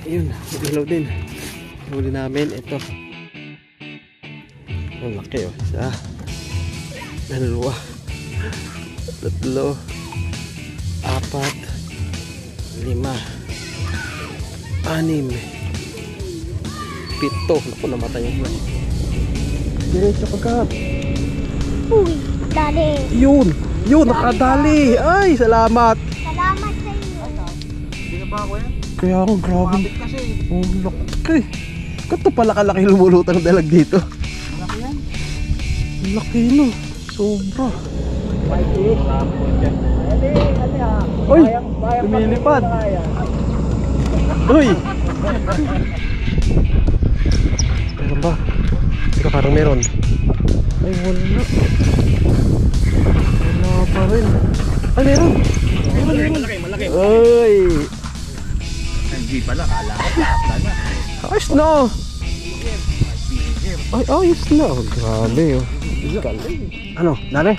Ayun, ilaw din. Huli namin ito. Ang laki oh. Isa, dalawa, tatlo, apat, lima, anim, pito. Naku, namatay yung buwan. Diretso pagkat. Uy, dali. Yun, nakadali. Ay, salamat. Salamat sa iyo. Hindi na ba ako yan? Kaya ako, grabe. Mabit kasi. Oh, laki. Kato pala kalaki lumulutang dalag dito. Malaki yan. Laki no. Sobra. Uy! Uy! Lumilipad. Uy! Meron ba? Ika parang meron. Ay wala. Wala pa rin. Ay meron. Malaki. Uy! Hindi pala, kala ko plata na. Ayos na. Ay ayos na. Oh, grabe oh. Ano? Dali?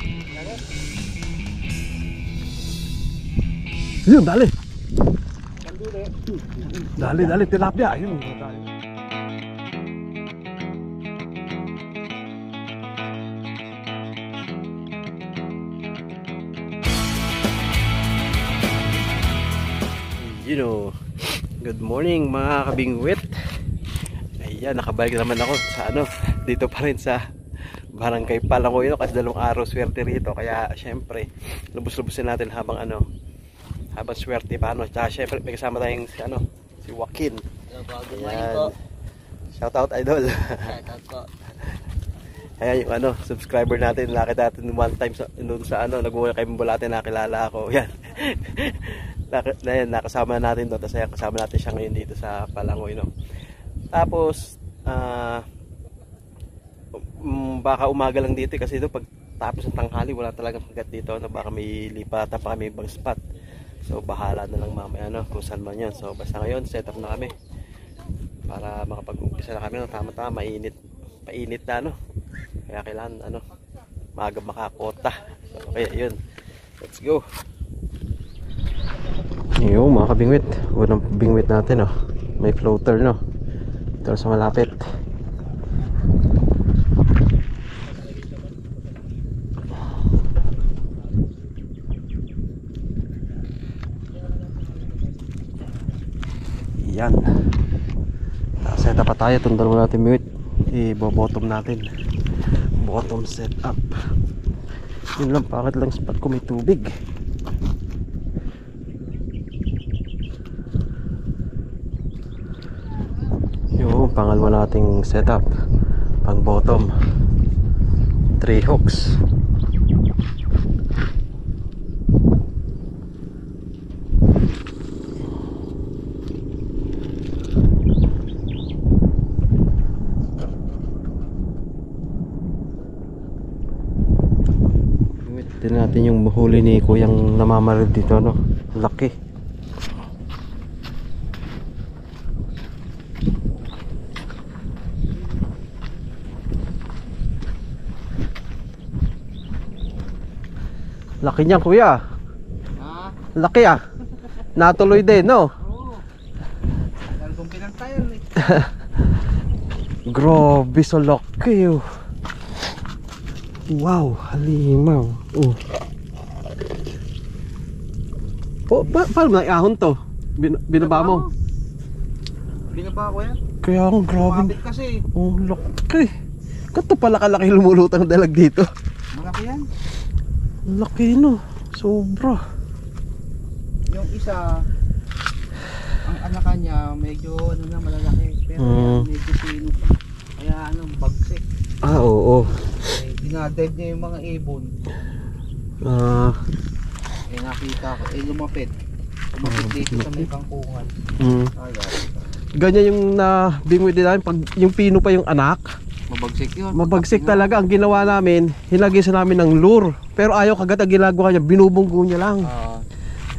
Yun, dali. Dali, tilapia. Yun. Good morning mga kabingwit. Ayan, nakabalik naman ako sa dito pa rin sa Barangay Palangoy kasi 2 araw swerte rito, kaya syempre lubos-lubusin natin habang habang swerte pa tsaka syempre may kasama tayong si Joaquin. Ayan. Shout out idol. Shoutout po. Ayan yung subscriber natin, nakita natin one time sa nag-uwi kay Mbulate, nakilala ako. Yan. Nakasama natin doon, tapos kasama natin siya ngayon dito sa Palangoy Tapos baka umaga lang dito kasi pag tapos ng tanghali wala talagang kagat dito baka may lipatan pa kami ibang spot, so bahala na lang mamaya kung saan man yan. So basta ngayon set up na kami para makapag-umpisa na kami tama-tama, painit na kaya kailangan maaga makakota. So okay, yun, let's go. Yung mga kabingwit, unang bingwit natin may floater ito sa malapit. Yan, set up pa tayo. Itong dalawa natin bingwit i-bottom natin, bottom set up. Yun lang, bakit lang spot ko may tubig. Yung pangalawa nating setup, pang bottom, 3 hooks. Tignan natin yung huli ni Kuyang namamaril dito laki. Laki niyan kuya. Ha? Laki natuloy din Oo. Talagang pinantayan Grabe sa laki Wow, halimaw. Paano na iahon to? Binaba mo? Binaba ko yan. Kaya ang grabe. Mabit kasi. Laki. Kato pala kalaki lumulutang dalag dito. Malaki yan. Laki sobra. Yung isa, ang anakan niya medyo malalaki, pero yan, medyo pino pa. Kaya bagsik. Oo. Dinadive niya yung mga ibon. Nakita ko, lumapit dito sa may kangkungan. Ganyan yung bingwit din namin, pag yung pino pa yung anak, Mabagsik yun. mabagsik talaga. Ang ginawa namin, hinagisa namin ng lure, pero ayaw kagat ang ginagawa niya, binubunggo niya lang.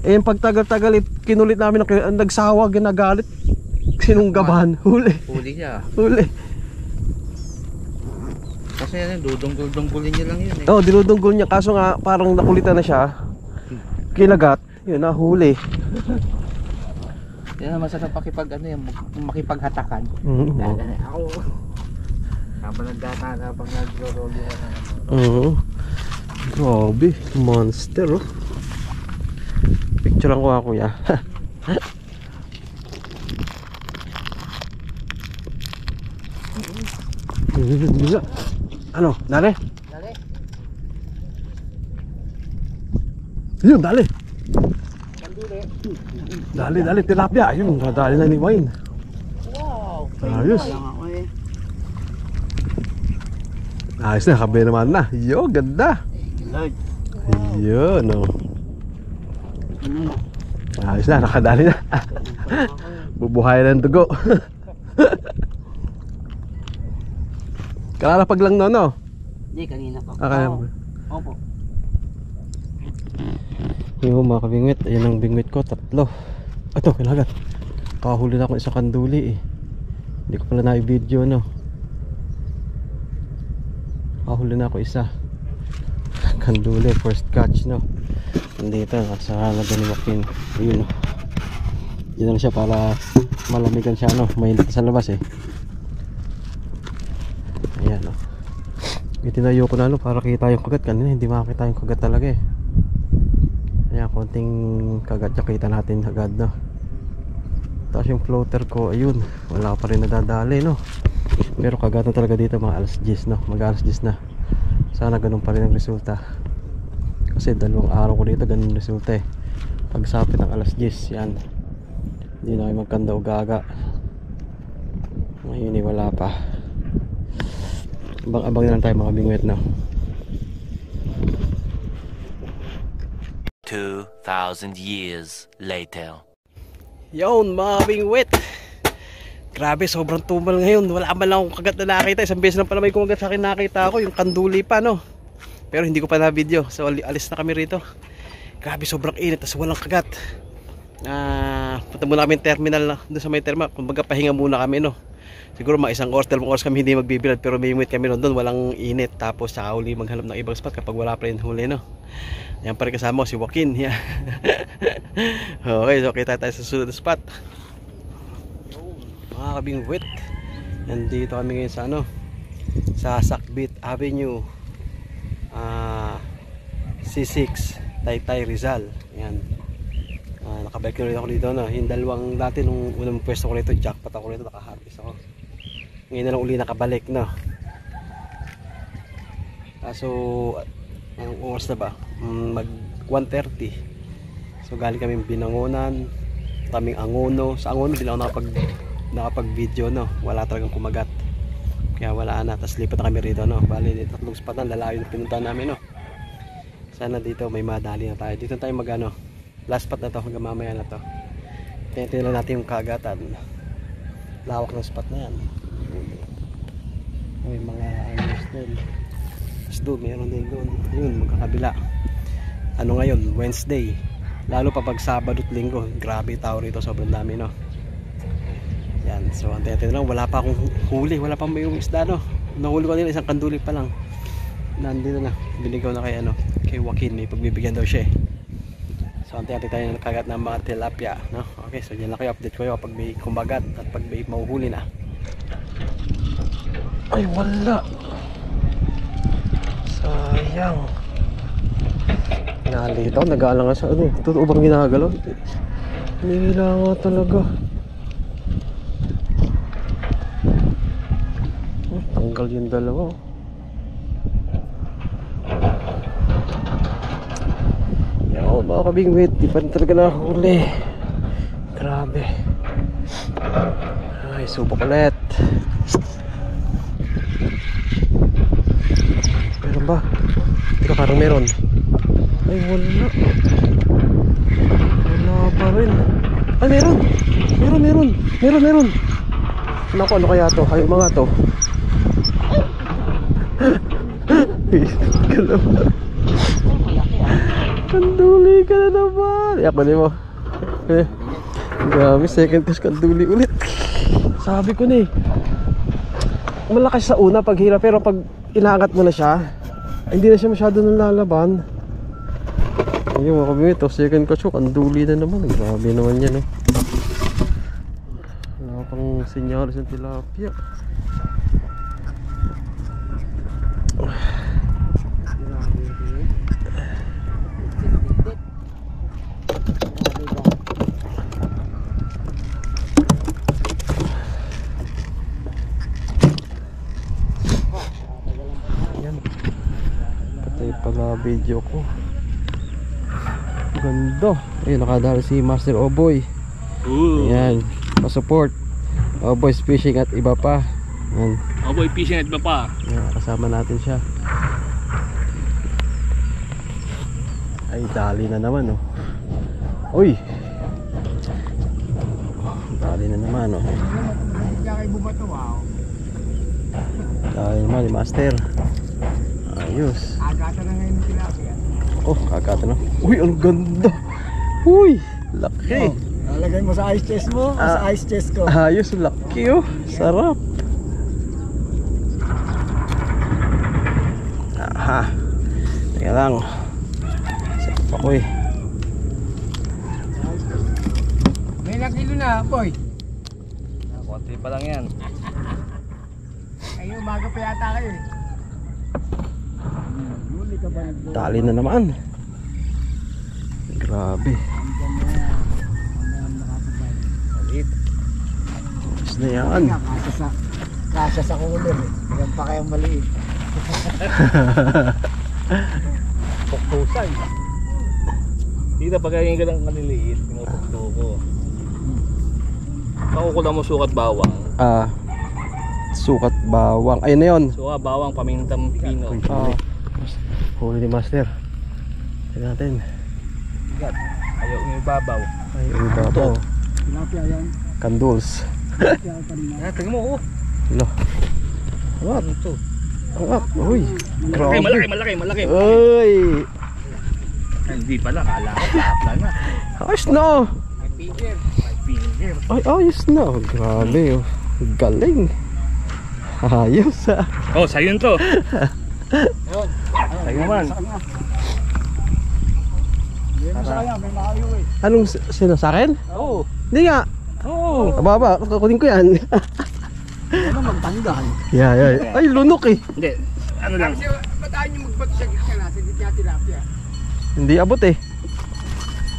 Yung pagtagal-tagal kinulit namin, nagsawa, ginagalit, sinunggaban, huli niya. huli. Kasi dudunggol-dunggolin niya lang yun Dinudunggol niya, kaso nga parang nakulitan na siya, kinagat, yun, nahuli. Yan ang masarap makipaghatakan. Gagana ako. Habang nagdata, habang nagro-roll yun. Oo. Grabe, monster oh. Picture lang ko ako ya. Bisa. Ano, dali? Dali. Yun, dali. Kanduli. Dali, tilapia. Ayun, dali na ni Wayne. Wow. Ayos. Lang ako eh. Ayos na, kabe naman na. Yo, ganda. Lord. Yun, oh. Ayos na, nakadali na. Bubuhayan ng dugo. Kalalapag lang no, no? Hindi, kanina pa. Kaya Opo. yung mga kabingwit, ayan ang bingwit ko, 3. Ito, kailangan. Kahuli na ako isang kanduli eh. Hindi ko pala na-video, no? Kahuli na ako isa. Kanduli, first catch, no? Nandito, nasa halaga ni Joaquin. Ayun, no? Diyan na siya para malamigan siya, no? Mainit sa labas eh. Ayan, no? Itinayo ko na, no? Para kita yung kagat. Kanina hindi makakita yung kagat talaga eh. Ayan, konting kagat siya, kita natin agad, no? Tapos yung floater ko, ayun, wala pa rin nadadali, no? Pero kagat na talaga dito mga alas 10, no? Mag alas 10 na. Sana ganun pa rin ang resulta. Kasi 2 araw ko dito ganun resulta eh. Pagsapit ng alas 10, yan. Hindi na kayo magkanda o gaga. Ngayon eh, wala pa. Abang na lang tayo mga bingwit, no? 2,000 years later. Yun mga bingwit, grabe sobrang tumal ngayon. Wala man lang akong kagat na nakita. Isang beses lang pala may kumagat sa akin, nakita ako yung kanduli pa, no? Pero hindi ko pa na video. So alis na kami rito. Grabe sobrang init, tas walang kagat. Punta muna kami terminal doon sa may terminal. Kumbaga pahinga muna kami, no? Siguro mga 1 oras, 2 oras kami hindi magbibilad. Pero may imit kami doon, walang init. Tapos saka uli maghanap ng ibang spot kapag wala pa rin huli, no? Yan pa rin kasama ko si Joaquin. Yeah. Okay, so kita tayo sa susunod na spot. Mga kabingwit, nandito kami ngayon sa ano, sa Sakbit Avenue, C6 Taytay Rizal. Yan. Nakabike na rin ako dito, no? Yung dalawang dati nung unang pwesto ko rito, jackpot ako rito, nakaharvest ako. Ngayon na lang uli nakabalik, no? So ang oras na ba? Mag 1:30. So galing kami Binangonan, kaming Angono. Sa Angono hindi lang ako nakapag-video, no? Wala talagang kumagat. Kaya wala na. Tapos lipat na kami rito, no? Bali, 3 spot na lalayo na pinuntahan namin, no? Sana dito may madali na tayo. Dito tayo mag-ano. Last spot na to, hanggang mamaya na to. Tingnan natin yung kagatan. Lawak ng spot na yan. May mga ayos doon. Tapos doon, meron din doon. Yun, magkakabila. Ano ngayon? Wednesday. Lalo pa pag Sabado at Linggo. Grabe tao rito, sobrang dami, no? Yan, so antayin lang. Wala pa akong huli. Wala pa may isda, no? Nahuli ko nila, isang kanduli pa lang. Nandito na. Binigaw na kay, ano, kay Joaquin. May pagbibigyan daw siya eh. So antayin tayo nakagat ng mga tilapia, no? Okay, so yan lang kayo. Update ko kayo pag may kumagat at pag may mahuhuli na. Ay, wala. Sayang. Nalitaw, nag-aalang nga sa ano. Totoo bang ginagalaw? Nila nga talaga. Tanggal yung dalawa. Yo, mga kabingwit, di pa rin talaga nakahuli. Grabe. Ay, subok ulit. Meron ba? Teka, parang meron. Ay, wala. Wala pa rin. Ay, meron. Meron. Naku, ano kaya to? Ay, mga to. Kanduli ka na naman. Iyak ba mo? Grabe, second test kanduli ulit. Sabi ko na eh, malakas sa una pag hira, pero pag inaangat mo na siya, hindi na siya masyado nalalaban. Ayun mga kabimit, second catch ko, kanduli na naman. Grabe naman yan, eh. Mga pang senyalis ng tilapia. Yan. Ito yung pala video ko. Ganda. Ayun, nakadali si Master Oboy. Ayan, pa-support Oboy's Fishing at iba pa. Ayan. Oboy Fishing at iba pa. Ayan, kasama natin siya. Ay, dali na naman, oh. Uy! Dali na naman, oh. Dali naman ni Master. Ayos. Agata na ngayon ng tilapia. Oh, agata na. Uy, ang ganda! Uy! Laki! Lalagay mo sa ice chest mo, sa ice chest ko. Ayos, laki, oh. Sarap. Aha. Teka lang. Sarap ako, eh. May ilang kilo na, boy. Konti pa lang yan. Ay, umaga pa yata kayo eh. Huli ka ba nagbo? Dali na naman. Grabe. Ulit. Ayos na yan. Kasya sa cooler eh. Yan pa kayang maliit. Puktusan. Dito pag kaya ka ng kaliliit, pinupukto ko. Pakukulang mo sukat bawang. Sukat bawang. Ayun na yun. Suka bawang, pamintang pino. Huli ni Master. Tignan natin. Bigat. Ayaw yung ibabaw. Ay, ang babaw. Tilapia yan. Kanduls. Tilapia pa rin yan. Tingnan mo, oh. Ilo. What? Ano to? Angak. Uy. Malaki. Uy. Ay, hindi pala, kala ko, kapla na. Ayos na. May finger. Ay, ayos na. Grabe. Oh. Galing. Ayos, ah. Oh, sa'yo yun to. Sa'yo naman. Hindi mo sa kanya, may makayo eh. Anong sino sa akin? Oo. Hindi nga. Oo. Ababa. Kukunin ko yan. Ano magtanggal? Yeah. Ay, lunok eh. Hindi. Ano lang. Kasi bataan yung magbato sa gitna natin, hindi niya tilapia. Hindi abot eh.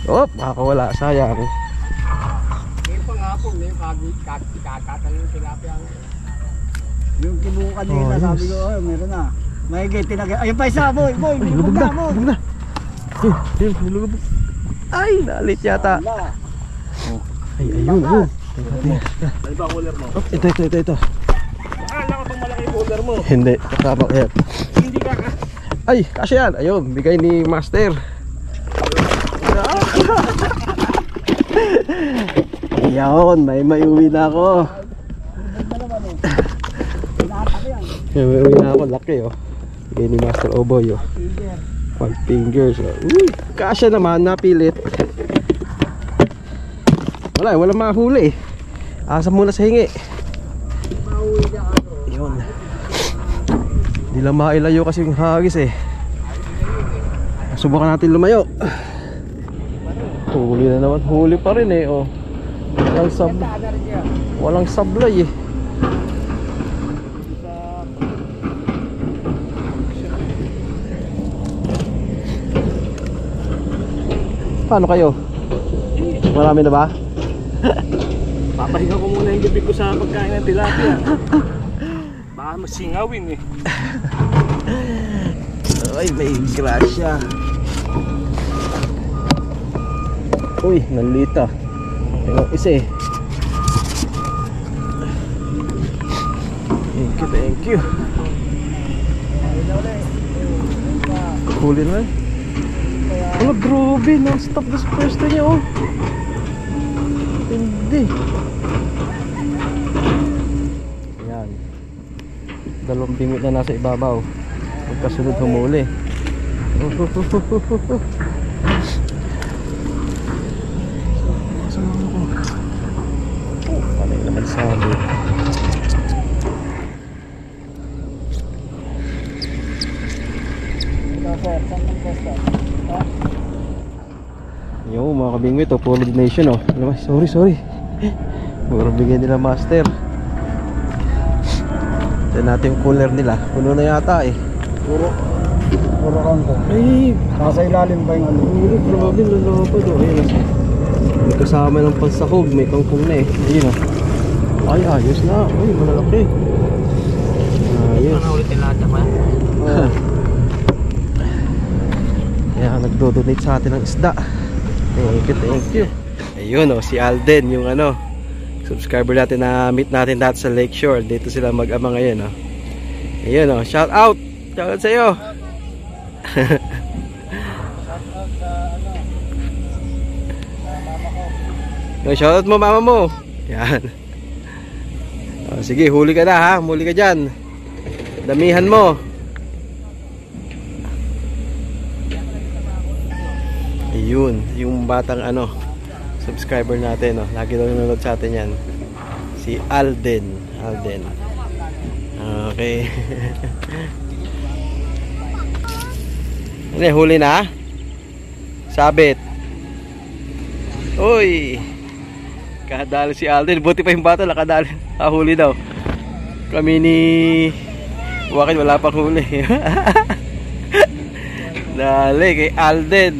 Oh, makakawala. Sayang. Ngayon pang hapon, ngayon kakatatal yung tilapia. Yung kibuko kanina, Oh, sabi yes. ko, oh, meron na. May tinagay. Ayun pa isa, boy, Lubog na. mo. Lubog na. Nilubog. Ay, nalit yata. Wala. Ay, ayun. Oh. Ano ba ang cooler mo? Oh, ito. Akala ko itong malaki yung cooler mo. Hindi. Kasama ko yan. Hindi ka. Ay, kasi yan. Ayun, bigay ni Master. Ayun, may uwi na ako. May uwi na ako. Laki, oh. Bigay ni Master Oboy, oh. 5 fingers. Uy, kasya naman, napilit. Walang mahuli. Asa muna sa hingi. Yun. Hindi lang mailayo kasi yung hagis eh. Subukan natin lumayo. Huli na naman. Huli pa rin eh, oh. Walang sablay eh. Paano kayo? Marami na ba? Papahinga ko muna yung gabi ko sa pagkain ng tilapia. Baka masingawin eh. Ay, may grasya. Uy, nalita. Tingnan isa eh. Thank you. Huli naman. Wala, grabe. Non-stop this pwesto niya, oh. Hindi. Yan. 2 bingwit na nasa ibabaw. Pagkasunod humuli. Panay naman sabi. Yo, mga kabingwit, oh, puro nation, oh. Sorry. Puro bigay nila master. Tignan natin yung cooler nila. Puno na yata eh. Puro kangkong. Ay, Nasa ilalim ba yung ano? hindi, grabe lalapad oh. Ayun oh. May kasama ng pansakog, may kangkong na eh. Ayun oh. Ay, ayos na. Uy, malalaki. Ayos. ulit yung lahat naman? Kaya nagdo-donate sa atin ng isda. Thank you. Ayun oh, si Alden, yung ano, subscriber natin na meet natin dati sa Lakeshore. Dito sila mag-ama ngayon oh. Ayun oh, shout out! Shout out sa'yo! No, shoutout mo mama mo. Yan. Oh, sige, huli ka na ha. Huli ka dyan. Damihan mo. Ayun, yung batang ano, subscriber natin, no. Lagi daw nanonood sa atin yan. Si Alden. Alden. Okay. Ano, huli na? Sabit. Uy. Kadali si Alden. Buti pa yung bata nakadali. Huli daw. Kami ni Wakit wala pang huli. Dali kay Alden.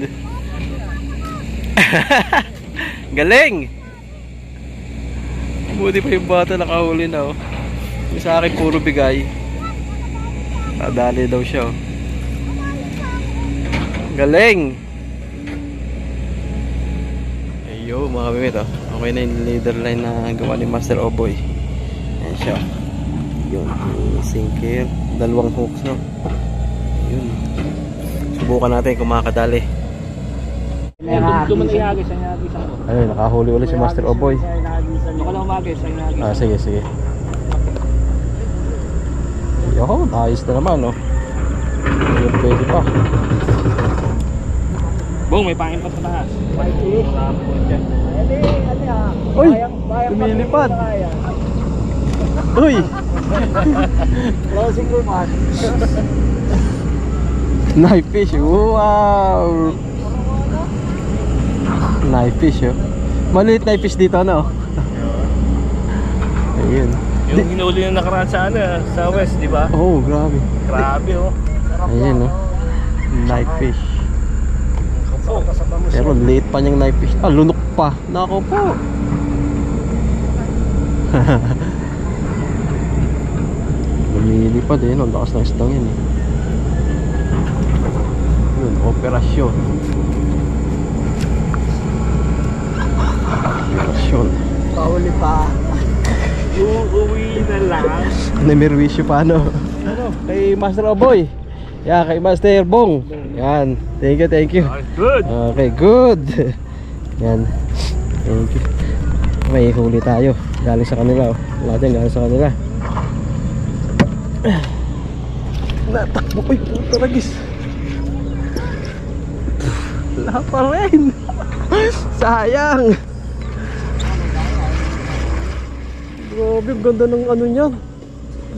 Galing. Buti pa yung bata nakahuli na oh. Yung sa akin puro bigay. Kadali daw siya oh. Galing. Ayo mga bimit oh. Okay na yung leader line na gawa ni Master Oboy. Ayan siya. Yun, yung sinker. Dalawang hooks no. Yun. Subukan natin kung makakadali. Duman ihagis, ang ihagis ako. Ayun, nakahuli ulit si Master Oboy. Doon ka lang umagis, ang ihagis. Ah, sige, sige. Yo, ayos na naman no. Ayun, pwede pa. Bong, may pangin pa sa taas. Wala po dyan. Uy! Lumilipad! Uy! Closing remark. Knife fish! Wow! Knife fish oh. Maliit knife fish dito ano? Ayun. Yung hinuli na nakaraan sa ano, sa west, di ba? Oh, grabe. Grabe oh. Ayun oh. Knife fish. Pero liit pa niyang knife fish. Ah, lunok pa. Nako po. Lumilipad eh. Ang lakas ng isdang yun eh. Yun, operasyon. Operasyon. Pauli pa. Uuwi na lang. Namirwisyo pa ano? Ano? Kay Master Oboy. Yeah, kay Master Bong. Yan. Thank you, thank you. Good. Okay, good. Yan. Thank you. May huli tayo. Galing sa kanila. Lahat yan galing sa kanila. Natakbo ko yung taragis. Wala pa rin. Sayang. Grabe, ganda ng ano niyan.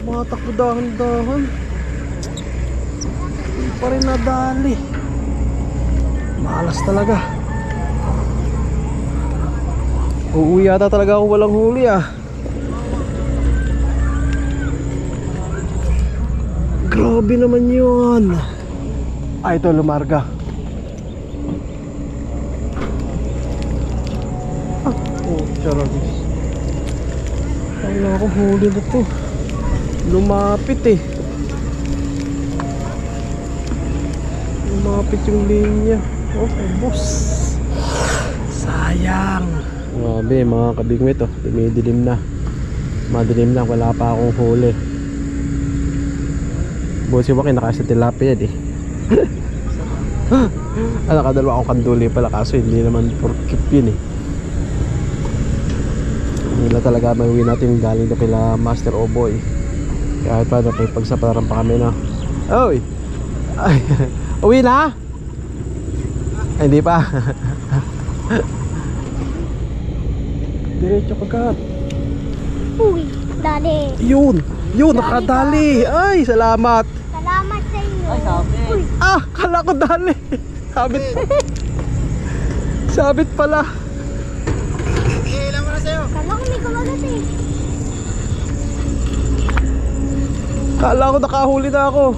Matakbo dahan-dahan. Hindi pa rin nadali. Malas talaga. Uuwi yata talaga ako walang huli ah. Grabe naman yun. Ah, ito lumarga. Ah, oh, charagis. Wala akong huli na to. Lumapit eh. Lumapit yung linya. Oh, boss. Sayang. Grabe mga kabigmit oh. Dumidilim na. Madilim na. Wala pa akong huli. Busi Waki nakasa tilapia eh. Ah, nakadalawa akong kanduli pala. Kaso hindi naman porkip yun eh. Nila talaga mauwi natin galing na kila Master Oboy. Kahit pa nakipagsapalaran pa kami na. Oy! Ay, uwi na? Ay, hindi pa. Diretso kagat. Uy, dali. Yun! Yun! Nakadali! Ay, salamat! Salamat sa inyo. Ay, sabi. Uy, Ah! Kala ko dali! Sabit. Sabit pala. Ilan mo na sa'yo? kala ko may kumagay. Kala ko nakahuli na ako.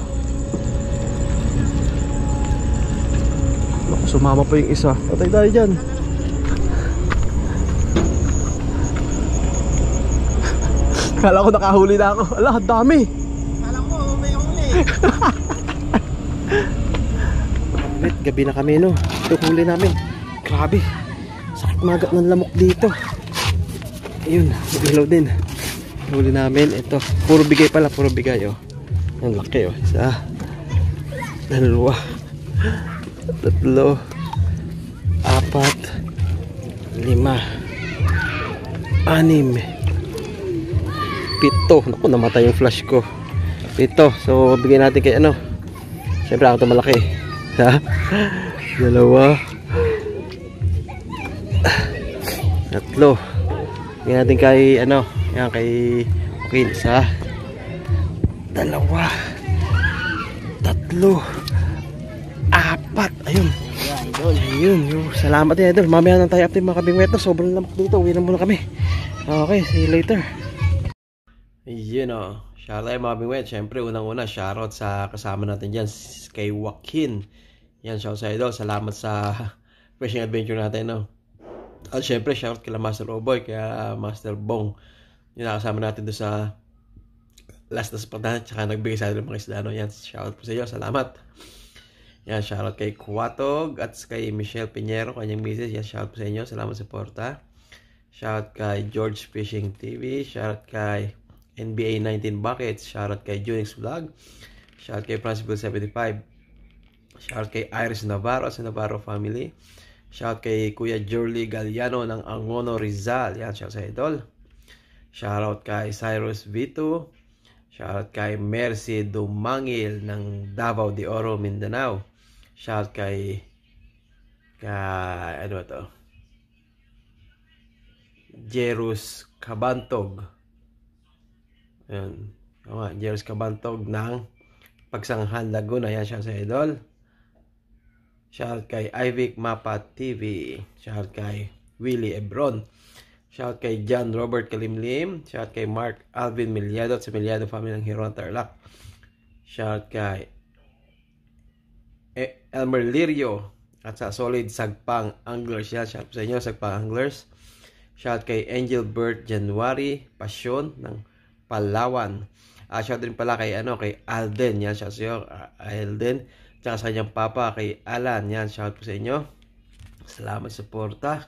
Naku, sumama pa yung isa. Patay tayo dyan. Kala ko nakahuli na ako. Ala, ang dami. Kala ko may huli. Gabi na kami, no. Ito huli namin. Grabe. Sakit magat ng lamok dito. Ayun, mag-ilaw din. Huli namin. Ito, puro bigay pala. Puro bigay, oh. Ang laki, oh. Isa. Dalawa. Tatlo. Apat. 5. 6. 7. Naku, namatay yung flash ko. 7. So, bigay natin kay ano. Siyempre ako ito malaki. Ha? 2. 3. Bigyan natin kay ano, yan kay okay, 1. 2. 3. 4. Ayun. Ayun, salamat din idol. Mamaya na tayo after mga kabingwet na. Sobrang lamok dito. Uwi na muna kami. Okay, see you later. Ayun o. Shoutout ay mga kabingwet. Siyempre, unang-una, shoutout sa kasama natin dyan kay Joaquin. Yan, shoutout sa idol. Salamat sa fishing adventure natin, no. At syempre, shoutout kila Master Oboy, kaya Master Bong. Yung nakasama natin doon sa last na spot, tsaka nagbigay sa atin ng mga isda, no. Yan, shoutout po sa iyo. Salamat. Yan, shoutout kay Kuwatog at kay Michelle Pinheiro, kanyang misis. Yan, shoutout po sa inyo. Salamat sa porta. Shoutout kay George Fishing TV. Shoutout kay NBA 19 Buckets. Shoutout kay Junix Vlog. Shoutout kay Principal 75. Shoutout kay Iris Navarro sa Navarro family. Shoutout kay Kuya Jorly Galliano ng Angono Rizal. Yan, shoutout sa idol. Shoutout kay Cyrus Vito. Shoutout kay Mercy Dumangil ng Davao de Oro, Mindanao. Shoutout kay ano to? Jerus Cabantog. Ayan. Jerus Cabantog ng Pagsanghan, Laguna. Yan, shoutout sa idol. Shoutout kay Ivic Mapa TV. Shoutout kay Willie Ebron. Shoutout kay John Robert Kalimlim. Shoutout kay Mark Alvin Milyado at sa Milyado family ng Hiron Tarlac. Shoutout kay Elmer Lirio at sa Solid Sagpang Anglers. Yan, shoutout sa inyo, Sagpang Anglers. Shoutout kay Angel Bert January Passion ng Palawan. Shoutout din pala kay kay Alden. Yan, shoutout sa inyo, Alden. Tsaka sa kanyang papa kay Alan. Yan, shoutout po sa inyo. Salamat sa porta.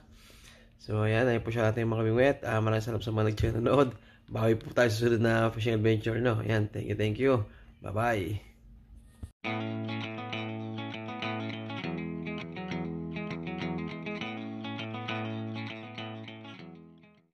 So, ayan. Ayun po siya natin mga kabingwet. Maraming salamat sa mga nag-nanood. Bawi po tayo sa susunod na fishing adventure, no? Ayan, thank you. Bye-bye.